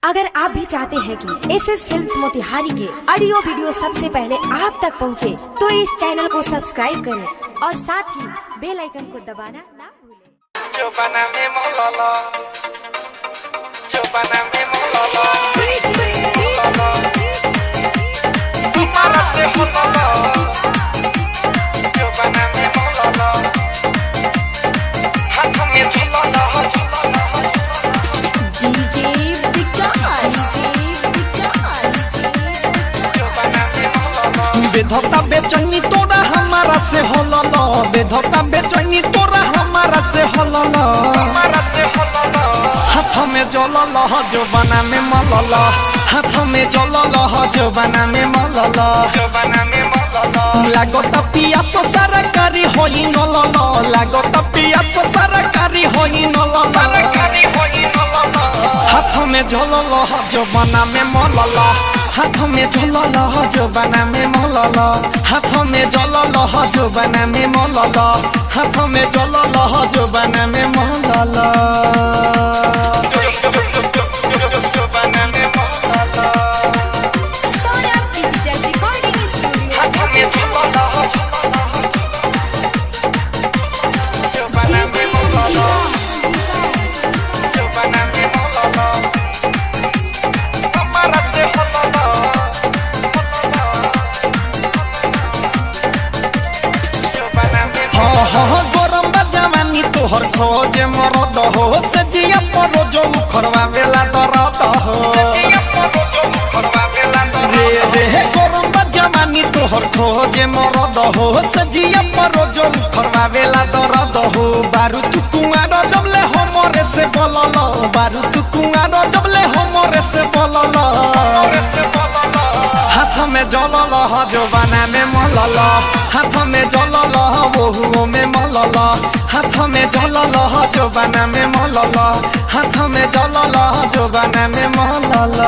अगर आप भी चाहते हैं कि एसएस फिल्म्स मोतिहारी के ऑडियो वीडियो सबसे पहले आप तक पहुंचे, तो इस चैनल को सब्सक्राइब करें और साथ ही बेल आइकन को दबाना ना भूलें। बेधता बेचैनी तोरा हमारा से होलल, बेधता बेचैनी तोरा हमारा से होलल, हाथ में जलल जवाना में मलल, हाथ में जलल जवाना में मलल, लागत पियास सरकारी होई नलल, लागत पियास सरकारी होई नलल, हाथ में जलल जवाना में मलल, हाथ में जलल जवाना में मलल, हाथ में जलल जवाना में मलल, हाथ में जलल जवाना में मलल। गरम जवानी तोहर खोज मरद हो, सजिया पर जो खरवा बेला दरद हो, रे रे गरम जवानी तोहर खोज मरद हो, सजिया पर जो खरवा बेला दरद हो, बारू तू कुआर जबले हमरे से बोलल, बारू तू कुआर जबले हमरे से बोलल, हाथ में जलल जवाना में मलल, हाथ में जलल बहुओं में मलल, हाथ में जलल जवाना में मलल, हाथ में जलल जवाना में मलल।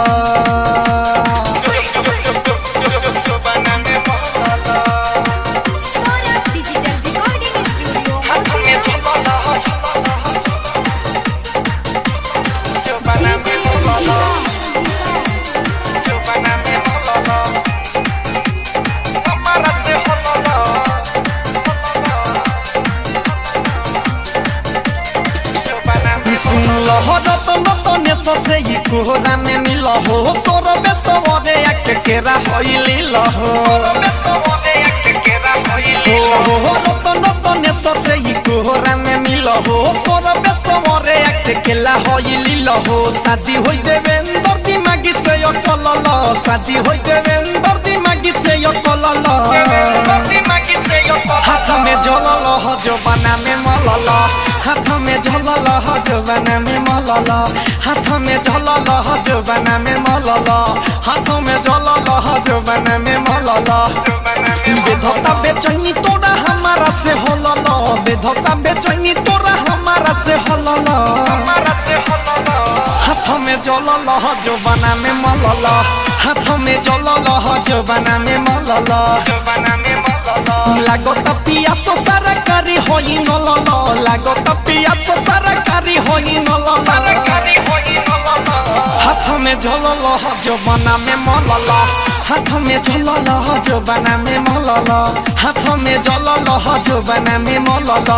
रतन से ही कोहरा में मिल हो, तोर बेसवरे केरा होइल हो, रतन से ही कोहरा में मिल हो, तोर बेसवरे केला होइल हो, शादी होई देवेंद्र दिमागी से अकलल, शादी होई देवेंद्र दिमागी से अकलल, हाथ में जलल जवाना में मलल, हाथ में जलल जवाना में मलल, हाथ में जलल जवाना में मलल, हाथ में जलल जवाना में मलल, बेधता बेचैनी तोरा हमारा से होलल, बेधता बेचैनी तोरा हमारा से होलल, हाथ में जलल जवाना में मलल, हाथ में जलल जवाना में मलल, लागत पियास सरकारी होई नलल, लागत पियास सरकारी होई नलल, हाथ में जलल जवाना में मलल, हाथ में जलल जवाना में मलल, हाथ में जलल जवाना में मलल,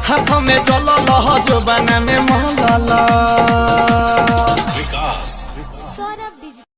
हाथ में जलल जवाना में मलल।